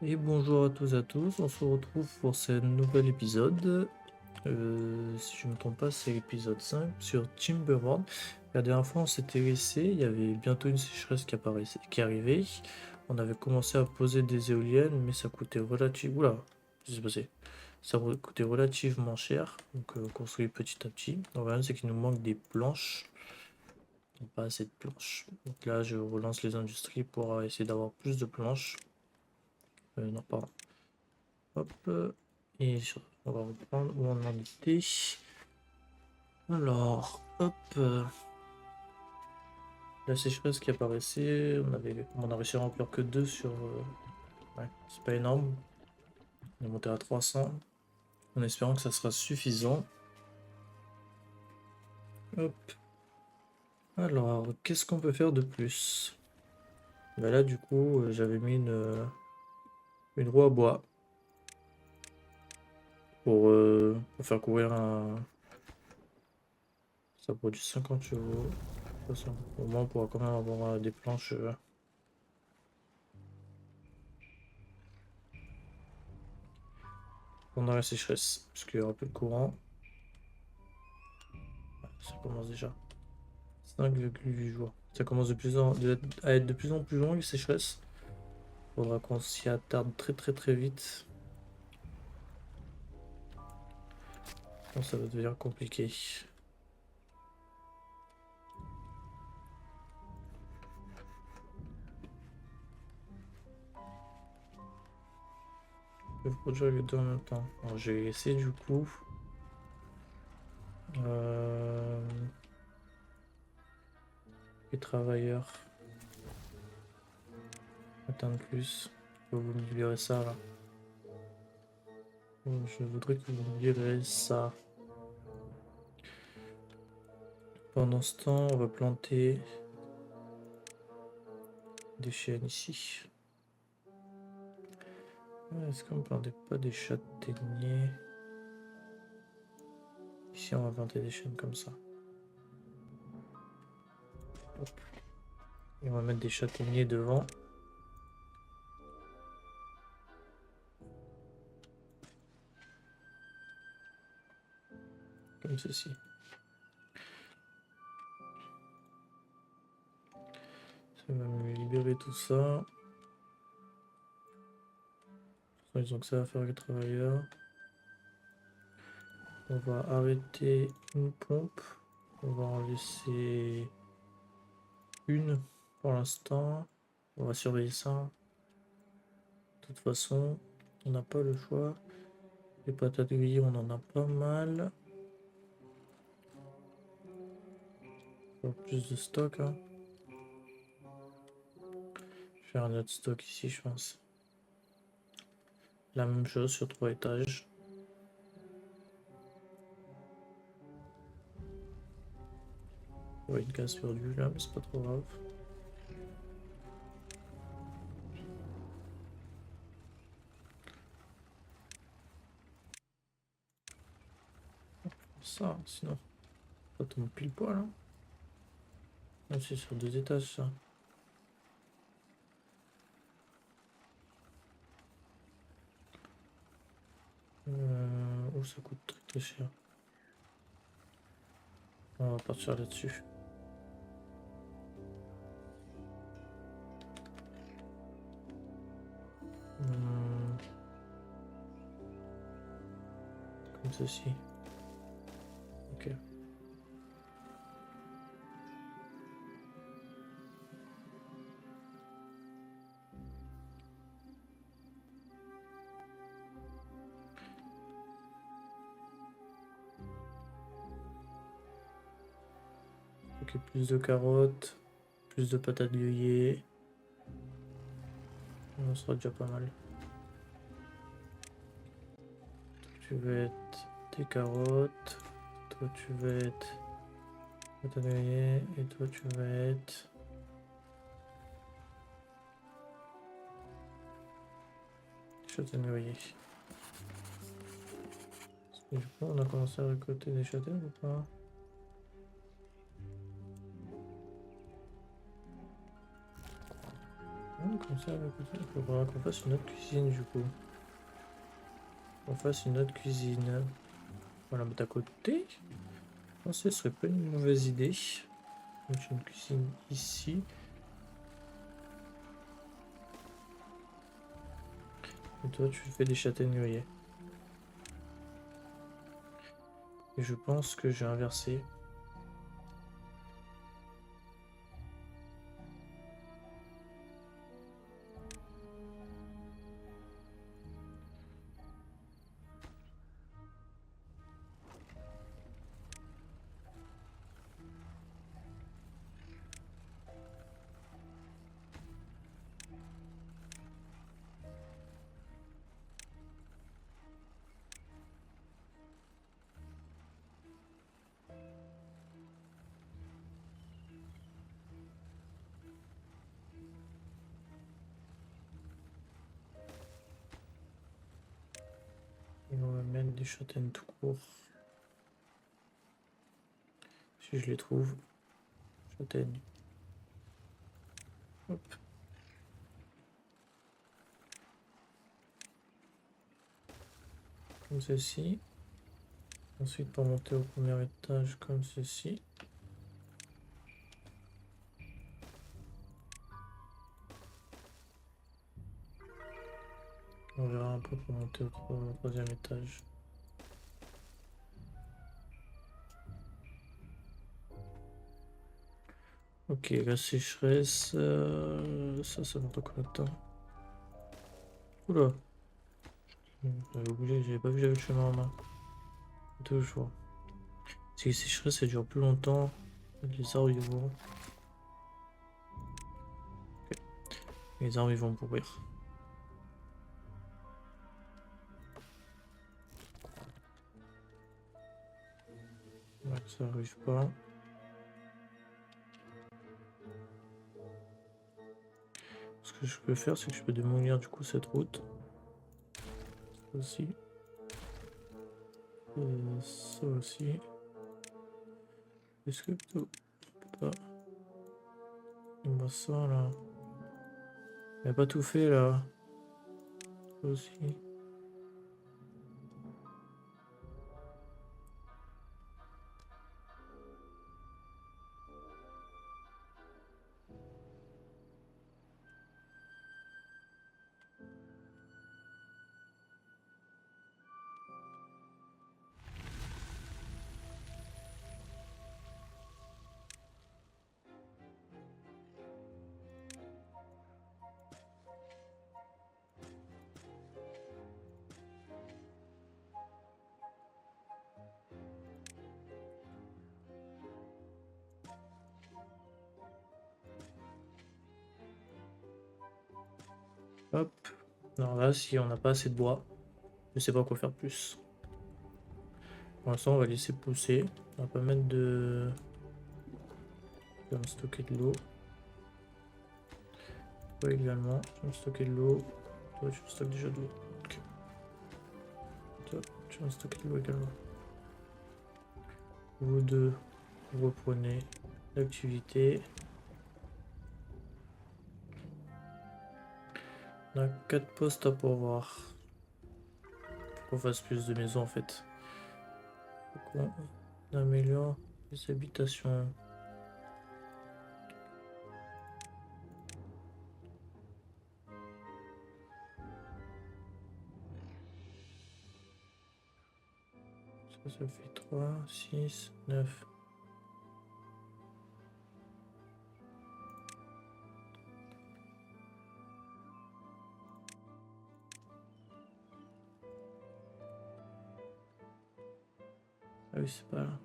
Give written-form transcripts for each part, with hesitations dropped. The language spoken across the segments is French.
Et bonjour à tous et à tous, on se retrouve pour ce nouvel épisode. Si je ne me trompe pas, c'est l'épisode 5 sur Timberworld. La dernière fois, on s'était laissé, il y avait bientôt une sécheresse qui arrivait. On avait commencé à poser des éoliennes, mais ça coûtait relativement. Oula, qu'est-ce qui s'est passé? Coûtait relativement cher, donc on construit petit à petit. Le problème, c'est qu'il nous manque des planches. Pas assez de planches. Donc là, je relance les industries pour essayer d'avoir plus de planches. Non, pardon. Hop, on va reprendre où on en était. Alors, hop, la sécheresse qui apparaissait, on a réussi à remplir que deux sur. Ouais, c'est pas énorme. On est monté à 300, en espérant que ça sera suffisant. Hop. Alors, qu'est-ce qu'on peut faire de plus? Bah là, du coup, j'avais mis une roue à bois pour faire courir un. Ça produit 50 chevaux. Au moins, on pourra quand même avoir des planches. Pendant la sécheresse, parce qu'il y aura plus de courant. Ça commence déjà. 5,8 jours. Ça commence à être de plus en plus long, les sécheresses. Faudra qu'on s'y attarde très très très vite. Sinon, ça va devenir compliqué. Je vais produire les deux en même temps. Alors, je vais essayer du coup. Euh, les travailleurs. Atteindre plus. Vous me libérez ça là. Je voudrais que vous me libérez ça. Pendant ce temps, on va planter des chênes ici. Est-ce qu'on ne plantait pas des châtaigniers? Ici, on va planter des chênes comme ça. Hop. Et on va mettre des châtaigniers devant. Comme ceci. Ça va me libérer tout ça. Ils ont que ça à faire les travailleurs. On va arrêter une pompe. On va en laisser une pour l'instant. On va surveiller ça. De toute façon, on n'a pas le choix. Les patates grillées, on en a pas mal. Plus de stock. Hein. Je vais faire un autre stock ici, je pense. La même chose sur 3 étages. Ouais, une case perdue là, mais c'est pas trop grave. Ça, sinon, ça tombe pile poil. Hein. Ah, c'est sur 2 étages ça. Oh, ça coûte très très cher. On va partir là-dessus. Comme ceci. Ok. Ok, plus de carottes, plus de patates grillées. On sera déjà pas mal. Tu vas être des carottes. Toi, tu vas être patates grillées. Et toi, tu vas être châtaignes grillées. Du coup, on a commencé à récolter des châtaignes ou pas? On Comme ça, il faudra qu'on fasse une autre cuisine du coup. On fasse une autre cuisine. On va la mettre à côté. Je pense que ce serait pas une mauvaise idée. Donc une cuisine ici. Et toi, tu fais des châtaigniers. Et je pense que j'ai inversé. Et on va mettre des châtaignes tout court. Si je les trouve. Châtaignes. Hop. Comme ceci. Ensuite, pour monter au premier étage, comme ceci. On verra un peu pour monter au troisième étage. Ok, la sécheresse, ça monte à combien de temps? Oula, j'avais oublié, j'avais pas vu j'avais le chemin en main. 2 jours. Si la sécheresse, ça dure plus longtemps, les arbres ils vont. Ok. Les arbres ils vont pourrir. Ouais, ça arrive pas. Ce que je peux faire, c'est que je peux démolir du coup cette route. Ça aussi. Ça aussi. Est-ce que on peut pas. On voit ça là. Il a pas tout fait là. Ça aussi. Hop. Alors là, si on n'a pas assez de bois, je sais pas quoi faire plus. Pour l'instant, on va laisser pousser. On va pas mettre de. Je vais me stocker de l'eau. Toi également, je vais me stocker de l'eau. Toi, tu me stockes déjà de l'eau. Ok. Toi, tu vas me stocker de l'eau également. Vous deux, vous reprenez l'activité. On a 4 postes à pourvoir. Faut qu'on fasse plus de maisons en fait. Faut qu'on améliore les habitations. Ça fait 3, 6, 9. Ah oui, c'est pas là.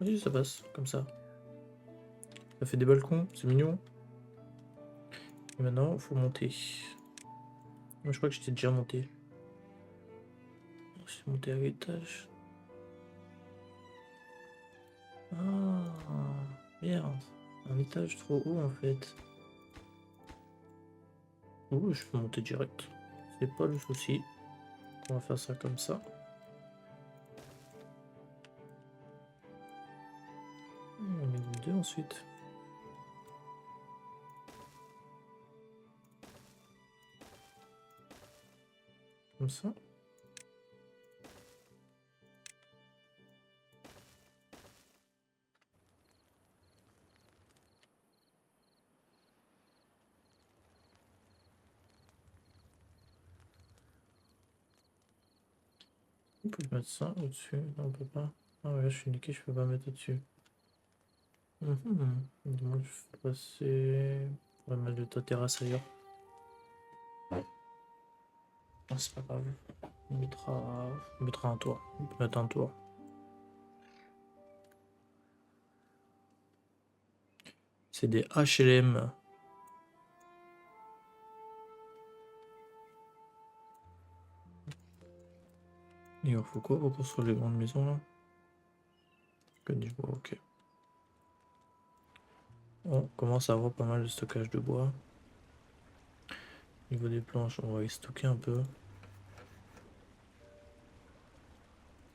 Oui, ça passe, comme ça. Ça fait des balcons, c'est mignon. Et maintenant, il faut monter. Moi, je crois que j'étais déjà monté. Je suis monté à l'étage. Ah, merde. Un étage trop haut, en fait. Oh, je peux monter direct. C'est pas le souci. On va faire ça comme ça. On met 2 ensuite. comme ça. On peut mettre ça au-dessus. Non, on peut pas. Ah ouais, je suis niqué, je peux pas mettre au-dessus. Donc je vais passer. On va mettre de ta terrasse ailleurs. Ah, c'est pas grave. On mettra un toit. On peut mettre un toit. C'est des HLM. Il en faut quoi pour construire les grandes maisons là? Que du bois, ok. On commence à avoir pas mal de stockage de bois. Au niveau des planches, on va y stocker un peu.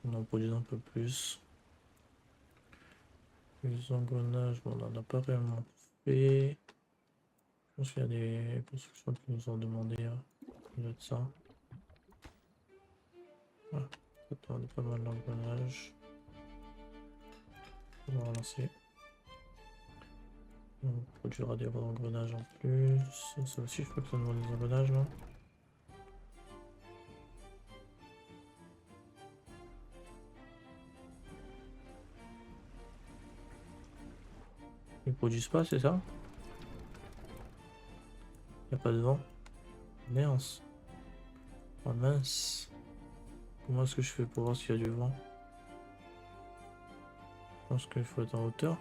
On en produit un peu plus. Les engrenages, bon, on n'en a pas réellement fait. Je pense qu'il y a des constructions qui nous ont demandé de ça. Voilà. On a pas mal d'engrenages. On va relancer. On produira des engrenages en plus. Ça aussi, je crois que ça demande des engrenages, non? Ils produisent pas, c'est ça? Y a pas de vent? Mince. Oh mince. Comment est-ce que je fais pour voir s'il y a du vent? Je pense qu'il faut être en hauteur.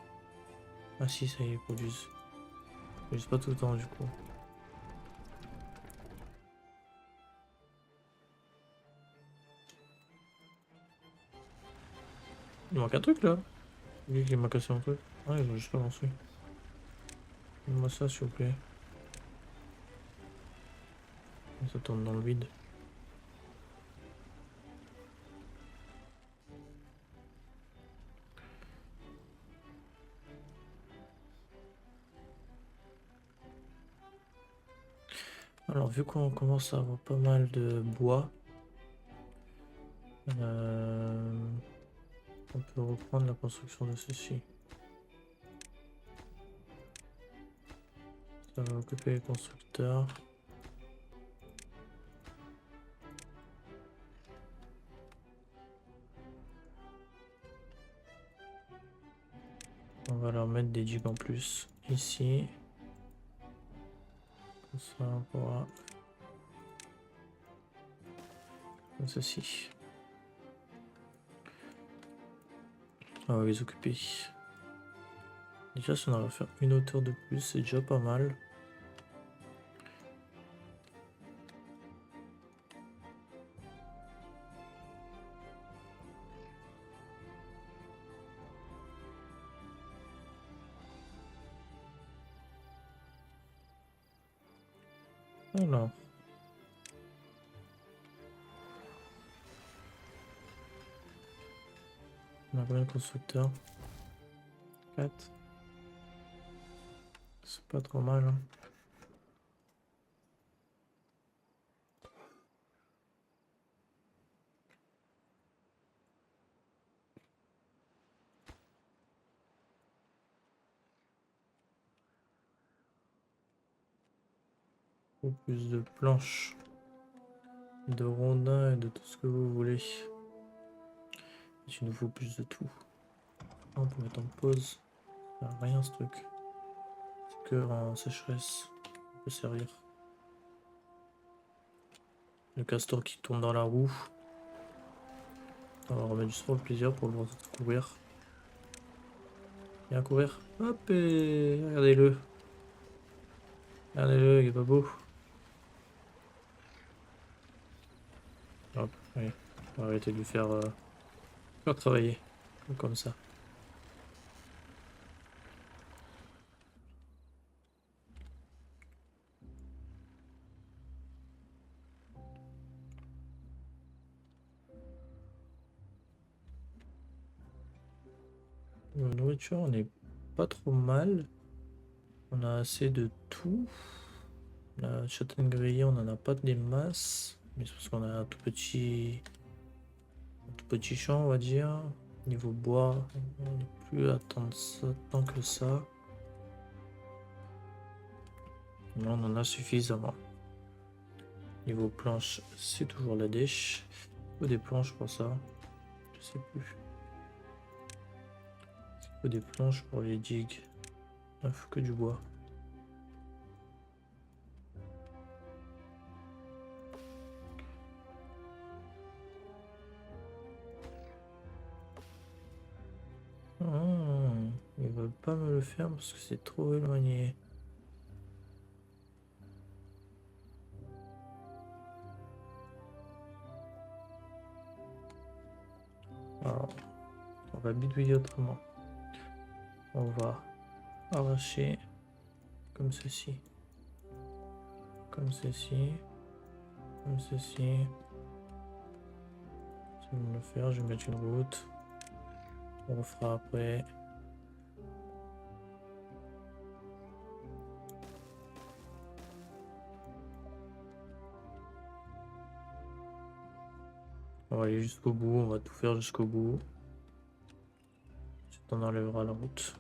Ah si, ça y est, ils produisent. Ils produisent pas tout le temps du coup. Il manque un truc là. Lui qui m'a cassé un truc. Ah, ils ont juste pas lancé. Donne-moi ça s'il vous plaît. Ça tourne dans le vide. Alors vu qu'on commence à avoir pas mal de bois, on peut reprendre la construction de ceci. Ça va occuper les constructeurs. On va leur mettre des digues en plus ici. Comme ça on pourra. Comme ceci. On va les occuper. Déjà si on arrive à faire une hauteur de plus, c'est déjà pas mal. Alors. On a combien de constructeurs? 4. C'est pas trop mal. Hein. Ou plus de planches, de rondins et de tout ce que vous voulez. Il nous faut plus de tout. On peut mettre en pause. Ça sert à rien ce truc. C'est que en sécheresse. On peut servir. Le castor qui tourne dans la roue. On va remettre juste pour le plaisir pour le voir courir. Viens courir. Hop et regardez-le. Regardez-le, il est pas beau. Hop, oui. On va arrêter de lui faire travailler. Comme ça. La nourriture, on est pas trop mal. On a assez de tout. La châtaigne grillée, on en a pas des masses. Mais c'est parce qu'on a un tout petit champ, on va dire. Niveau bois, on ne plus attendre ça tant que ça. Mais on en a suffisamment. Niveau planche, c'est toujours la dèche. Il faut des planches pour ça. Je sais plus. Il faut des planches pour les digues. Il faut que du bois. Ils veulent pas me le faire parce que c'est trop éloigné. Alors, on va bidouiller autrement. On va arracher comme ceci. Comme ceci. Comme ceci. Ça va me le faire, je vais mettre une route. On le fera après. On va aller jusqu'au bout, on va tout faire jusqu'au bout. Ensuite, on enlèvera la route.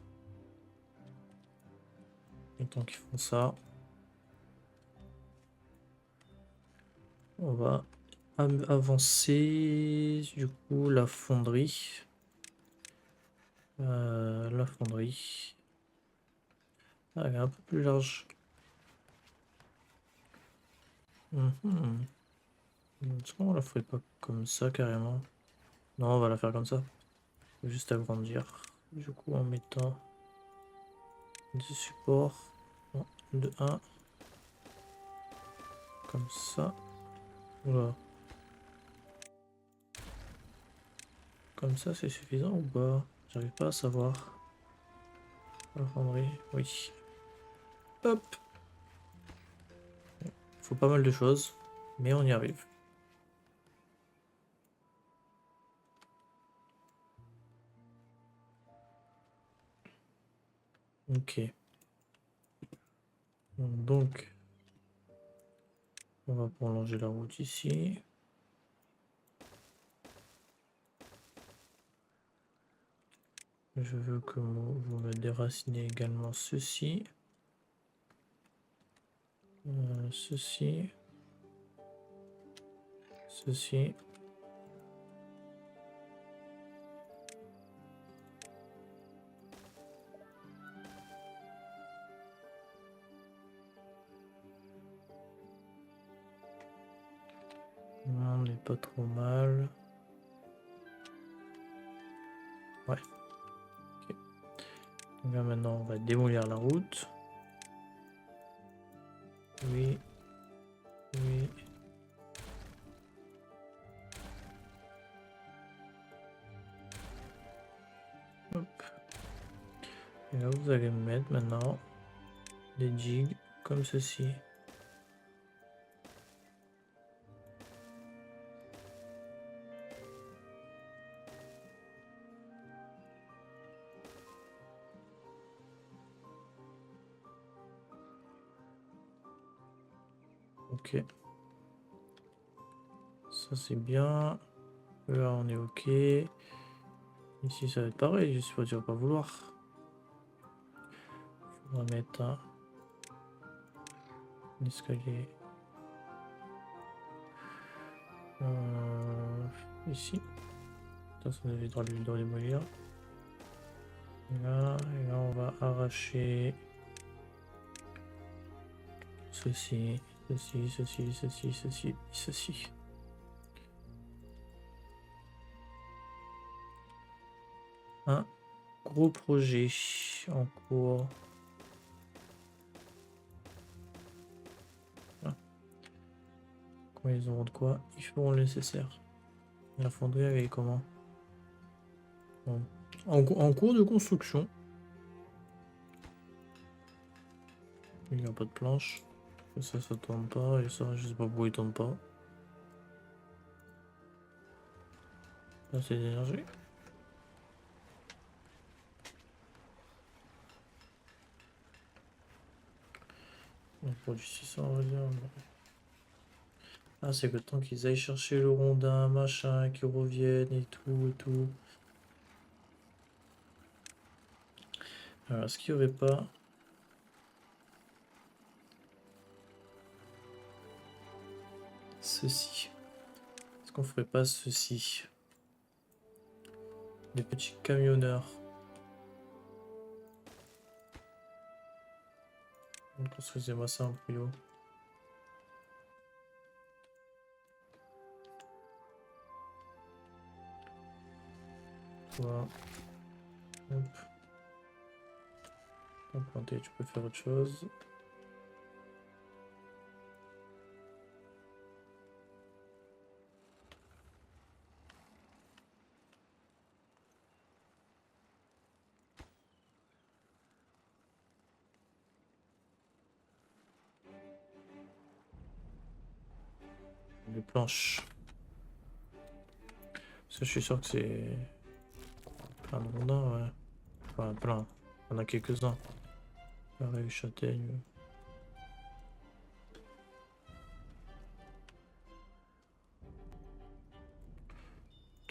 Et tant qu'ils font ça, on va avancer du coup la fonderie. La fonderie. Ah, elle est un peu plus large. Est-ce qu'on la ferait pas comme ça carrément? Non, on va la faire comme ça. Faut juste agrandir. Du coup, en mettant des supports. De 1. Comme ça. Voilà. Comme ça, c'est suffisant ou pas? J'arrive pas à savoir. La fonderie, oui. Hop. Faut pas mal de choses, mais on y arrive. Ok. Donc, on va prolonger la route ici. Je veux que vous me déracinez également ceci. Ceci. Ceci. On n'est pas trop mal. Ouais. Ok. Donc là maintenant on va démolir la route. Oui. Oui. Hop. Et là vous allez me mettre maintenant des digues comme ceci. Ok. Ça c'est bien. Là on est ok. Ici ça va être pareil, je suppose que tu vas pas vouloir. On va mettre un escalier ici. Ça devait droit de démolir. Là, et là on va arracher ceci, ceci, ceci, ceci, ceci, ceci. Un gros projet en cours. Ah. Quand ils auront de quoi, ils feront le nécessaire. La fonderie, elle est comment? Bon. En cours de construction. Il n'y a pas de planche. Ça tourne pas. Et ça, je sais pas pourquoi il tourne pas. Là, c'est d'énergie. On produit 600, on va dire. Ah, c'est que le temps qu'ils aillent chercher le rondin, machin, qu'ils reviennent et tout et tout. Alors, est-ce qu'il n'y aurait pas... ceci? Est-ce qu'on ferait pas ceci? Des petits camionneurs. Construisez-moi ça en plus haut. Toi. Hop. Implanter, tu peux faire autre chose. Des planches. Ça, je suis sûr que c'est plein de rondins, ouais. Enfin, plein. Il y en a quelques-uns. Pareil, châtaigne.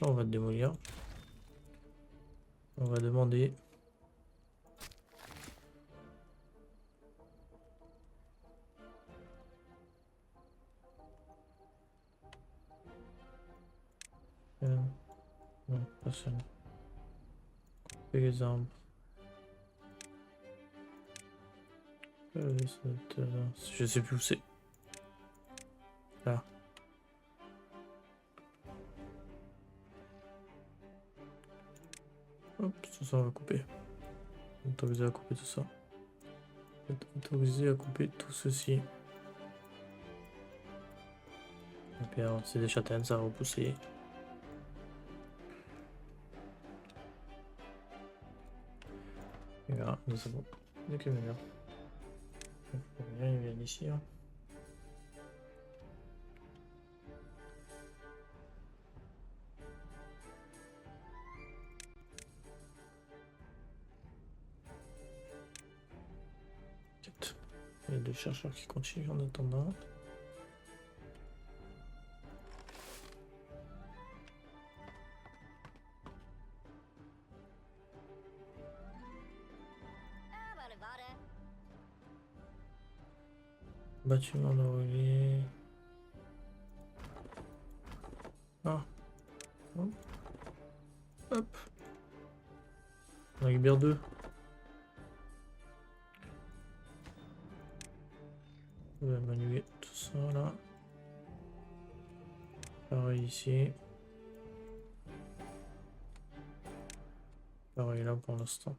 Là, on va démolir. On va demander. Non, personne. Couper les arbres. Je sais plus où c'est. Là. Hop, ça on va couper. Autorisé à couper tout ça. Autorisé à couper tout ceci. Et puis c'est des châtaignes, ça va repousser. Et voilà, nous avons des camions. Ils viennent ici. Hein. Il y a deux chercheurs qui continuent en attendant. Bâtiment de relais. Ah. Hop. On récupère deux. On va manuer tout ça là. Pareil ici. Pareil là pour l'instant.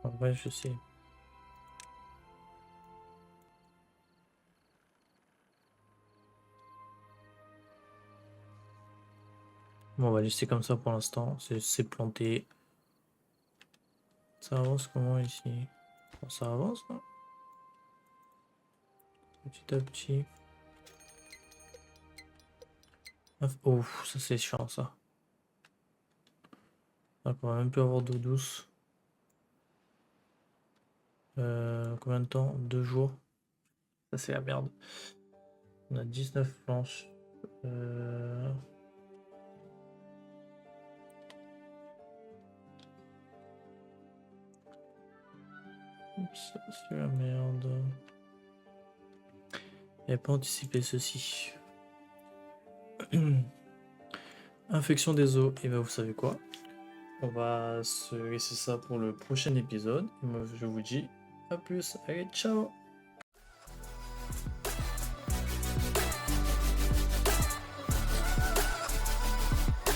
En vrai, je sais. Bon, on va laisser comme ça pour l'instant. C'est planté. Ça avance comment ici? Bon, ça avance, non? Petit à petit. Oh, ça c'est chiant ça. Donc on va même plus avoir d'eau douce. Combien de temps? 2 jours. Ça c'est la merde. On a 19 planches. Oups, c'est la merde. J'avais pas anticipé ceci. Infection des os. Et ben vous savez quoi? On va se laisser ça pour le prochain épisode. Moi je vous dis à plus. Allez, ciao!